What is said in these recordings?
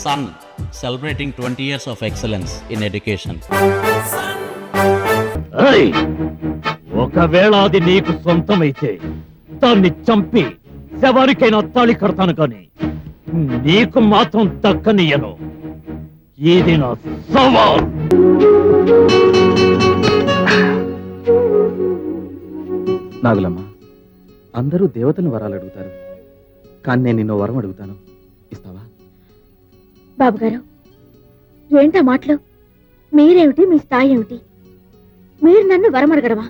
son celebrating 20 years of excellence in education. ఏయ్! ఒకవేళ అది నీకు సొంతమైతే దాన్ని చంపి శవానికైనా తాళి కడతాను కానీ నీకు మాత్రం దక్కనియను. ఇది నా సవాల్. నాగులమ్మ, అందరూ దేవతలను వరాలు అడుగుతారు, కానీ నేను నిన్నో వరం అడుగుతాను, ఇస్తావా? బాబు గారు, ఏంటా మాటలు? మీరేమిటి, మీ స్థాయి ఏమిటి? మీరు నన్ను వరం అడగడమా?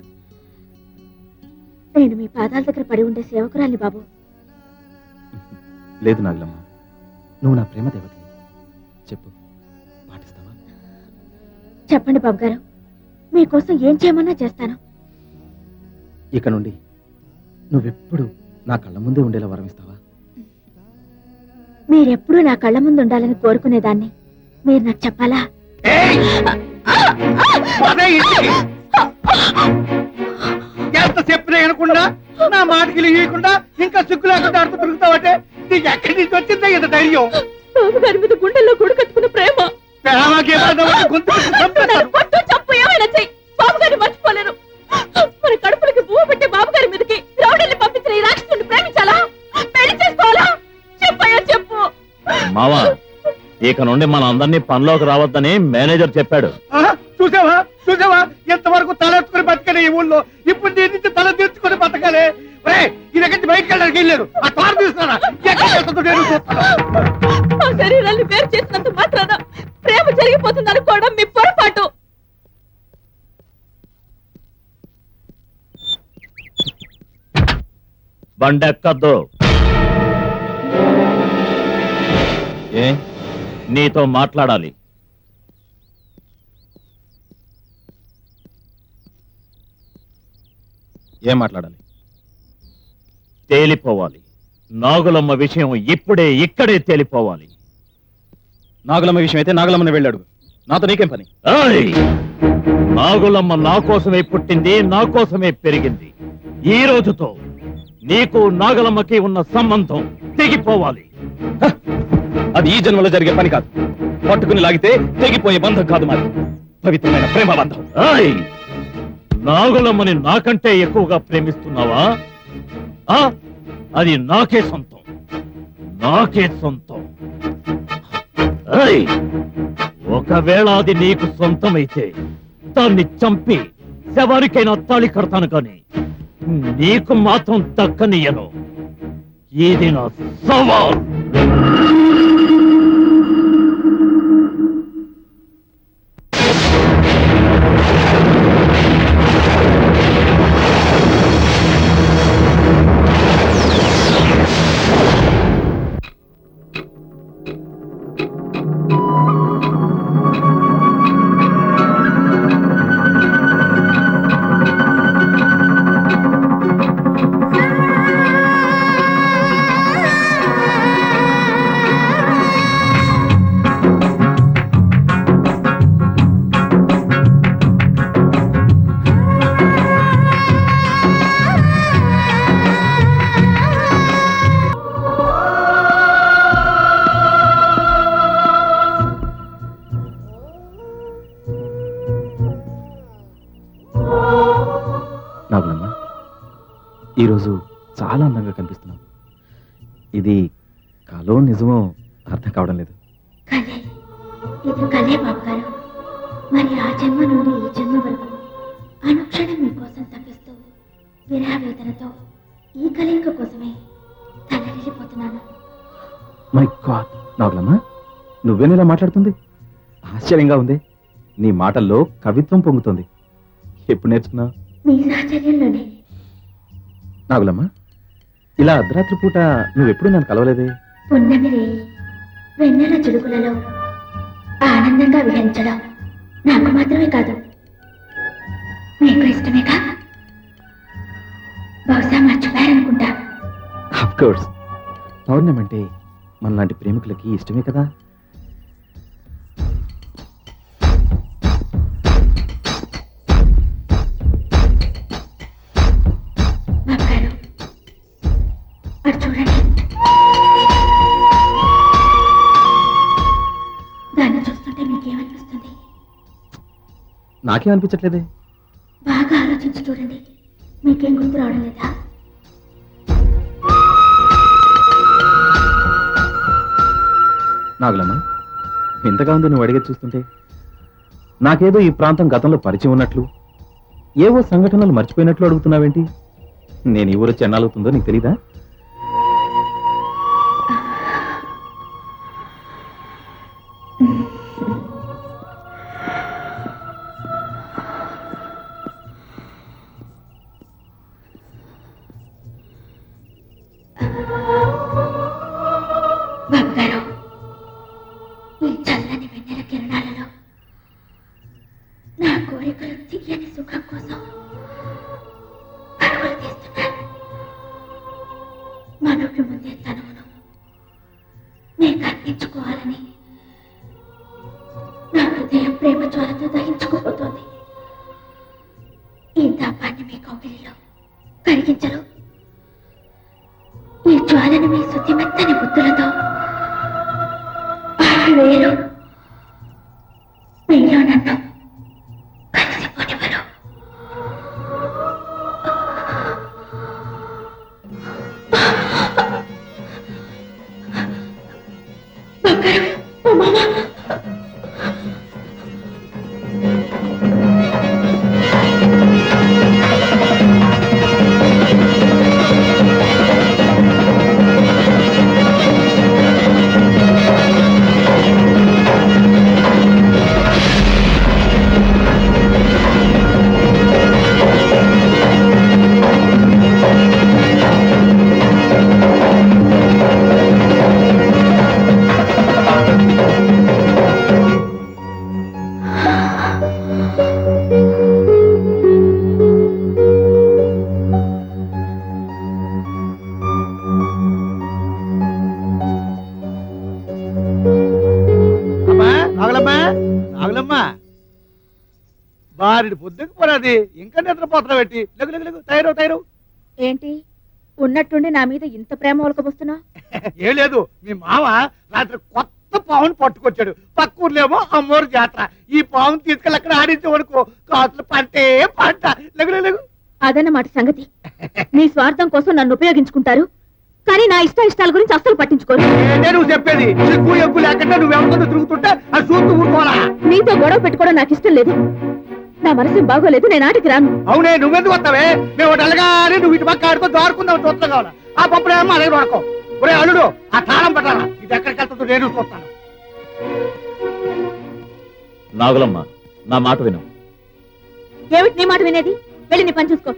నేను మీ పాదాల దగ్గర పడి ఉండే సేవకురాల్ని బాబు. లేదు నాగులమ్మ, నువ్వు నా ప్రేమ దేవతవి. చెప్పు, పాటిస్తావా? చెప్పండి బాబు గారు, మీకోసం ఏం చేయమన్నా చేస్తాను. ఇక నుండి నువ్వెప్పుడు నా కళ్ళ ముందే ఉండేలా వరం ఇస్తావా? మీరెప్పుడూ నా కళ్ళ ముందు ఉండాలని కోరుకునేదాన్ని మీరు నాకు చెప్పాలా? ఎంత చెప్పినా వినకుండా, నా మాటకి ఇవ్వకుండా ఇంకా సిగ్గు లేకుండా అర్థం తిరుగుతావంటే నీకు ఎక్కడి నుంచి వచ్చిందా ఇంత ధైర్యం? బాబు గారి మీద గుండెల్లో గుడి కట్టుకున్న ప్రేమ. పట్టు చప్పు ఏమైనా చెయ్యి, బాబు గారిని మర్చిపోలేను. మరి కడుపులకి పువ్వు పెట్టి బాబు గారి మీదకి రౌడీని పంపించిన ఈ రాక్షసుని ప్రేమించాలా, పెళ్లి చేసుకోవాలా? చెప్పయ్యా చెప్పు. మావా, ఇక నుండి మన అందరినీ పనిలోకి రావద్దని మేనేజర్ చెప్పాడు. చూసావా చూసావా, ఎంతవరకు తలెత్తుకుని బతకలే ఈ ఊళ్ళో. ఇప్పుడు దీని నుంచి తల తీర్చుకుని బతకాలి. ఇది ఎక్కడి బయటకు వెళ్ళడానికి వెళ్ళారు. ఆ కారు తీసుకురా. ఆ శరీరాన్ని వేరు చేసినంత మాత్రాన ప్రేమ జరిగిపోతుంది అనుకోవడం మీ పొరపాటు. బండెక్కద్దు. ఏ, నీతో మాట్లాడాలి. ఏం మాట్లాడాలి? తేలిపోవాలి. నాగులమ్మ విషయం ఇప్పుడే ఇక్కడే తేలిపోవాలి. నాగులమ్మ విషయం అయితే నాగులమ్మని వెళ్ళాడు, నాతో నీకేం పని? ఏయ్! నాగులమ్మ నా కోసమే పుట్టింది, నా కోసమే పెరిగింది. ఈ రోజుతో నీకు నాగులమ్మకి ఉన్న సంబంధం తెగిపోవాలి. అది ఈ జన్మలో జరిగే పని కాదు. పట్టుకుని లాగితే తెగిపోయే బంధం కాదు, మాది పవిత్రమైన ప్రేమ బంధం. ఏయ్! నాగులమ్మని నాకంటే ఎక్కువగా ప్రేమిస్తున్నావా? అది నాకే సొంతం, నాకే సొంతం. ఏయ్! ఒకవేళ అది నీకు సొంతమైతే దాన్ని చంపి శవానికైనా తాళి కడతాను కానీ నీకు మాత్రం దక్కనియను. ఇది నా సవాల్. నాగులమ్మ, ఈరోజు చాలా అందంగా కనిపిస్తున్నావు. ఇది కలో నిజమో అర్థం కావడం లేదు. కలే, ఇది కలే బాబు గారు. మరి ఆ జన్మ నుండి ఈ జన్మ వరకు అనుక్షణం మీకోసం తప్పిస్తూ విరహ వేదనతో ఈ కలయిక కోసమే తలరిల్లిపోతున్నాను. మై గాడ్ నాగులమ్మ, నువ్వేనిలా మాట్లాడుతుంది? ఆశ్చర్యంగా ఉంది. నీ మాటల్లో కవిత్వం పొంగుతుంది. ఎప్పుడు నేర్చుకున్నావు? మీ సాహచర్యంలోనే. నాగులమ్మ, ఇలా అర్ధరాత్రి పూట నువ్వెప్పుడు నన్ను కలవలేదే? పున్నమి రేయి వెన్నెల చిలుకులలో ఆనందంగా విహరించడం నాకు మాత్రమే కాదు, మీకు ఇష్టమేగా? బహుశా మర్చిపోయారనుకుంటా. ఆఫ్ కోర్స్, పౌర్ణమి అంటే మనలాంటి ప్రేమికులకి ఇష్టమే కదా. బాబు గారు, అటు చూడండి. నాకేం అనిపించట్లేదే. బాగా ఆలోచించి చూడండి, మీకేం గుర్తు రావడం లేదా? నాగులమ్మ, ఇంతగా ఉంది నువ్వు అడిగేది చూస్తుంటే. నాకేదో ఈ ప్రాంతం గతంలో పరిచయం ఉన్నట్లు, ఏవో సంఘటనలు మర్చిపోయినట్లు అడుగుతున్నావేంటి? నేను ఈ ఊరు చెన్నాలవుతుందో నీకు తెలీదా? బాబుగారు, ఈ చల్లని వెన్నెల కిరణాలలో నా కోరికలు తీయని సుఖం కోసం పరుగులు తీస్తున్నాను. మనకి ముందే తనువును మీకు అందించుకోవాలని నా హృదయం ప్రేమ జ్వాలతో దహించుకుపోతోంది. ఈ దాపాన్ని మీ కౌగిలిలో కరిగించరు. ఈ జ్వాలను మీ శుద్ధిమెత్తని బుద్ధులతో వేరు మీలో నన్ను కలిసిపోనివ్వరు. బంగారం, ఓ మామ, అమ్మా నాగలమ్మా, నాగలమ్మా, బారెడు పొద్దుకు పోరాది, ఇంకా నిద్రపోతున్నా పెట్టి లెగు లెగు లెగు, తయారు తయారు. ఏంటి ఉన్నట్టుండి నా మీద ఇంత ప్రేమ ఒలకబోస్తున్నావు? ఏం లేదు, మీ మామ రాత్రి కొత్త పావును పట్టుకొచ్చాడు. పక్క ఊర్లేమో అమ్మోరు జాతర. ఈ పావును తీసుకెళ్ళి అక్కడ ఆడించే వరకు కాసులు పంటే పంట. లెగు లెగు లెగు. అదన్నమాట సంగతి. నీ స్వార్థం కోసం నన్ను ఉపయోగించుకుంటారు, కానీ నా ఇష్టాల గురించి అస్సలు పట్టించుకోరు. ఏంటే నువ్వు చెప్పేది? సిగ్గు ఎగ్గు లేకుండా నువ్వు ఎవరితో తిరుగుతుంటే అది చూస్తూ ఊరుకోవాలా? నీతో గొడవ పెట్టుకోవడం నాకు ఇష్టం లేదు. నా మనసు బాగోలేదు, నేను ఆటకి రాను. అవునే, నువ్వెందుకు వస్తావే? మేము అలగానే నువ్వు ఇటు పక్క ఆడుకో, దారుకుందాం చూస్తా కావాలా? ఆ పప్పుడేమో అలాగే పడుకో. ఒరే అల్లుడు, ఆ తాళం పట్టాలా? ఇది ఎక్కడికి వెళ్తుందో నేను చూస్తాను. నాగులమ్మ, నా మాట విను. ఏమిటి నీ మాట వినేది? వెళ్ళి నీ పని చూసుకో.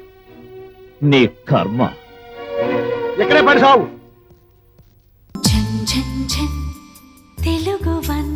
నీ కర్మ. ఇక్కడే పడి సావు. తెలుగు వన్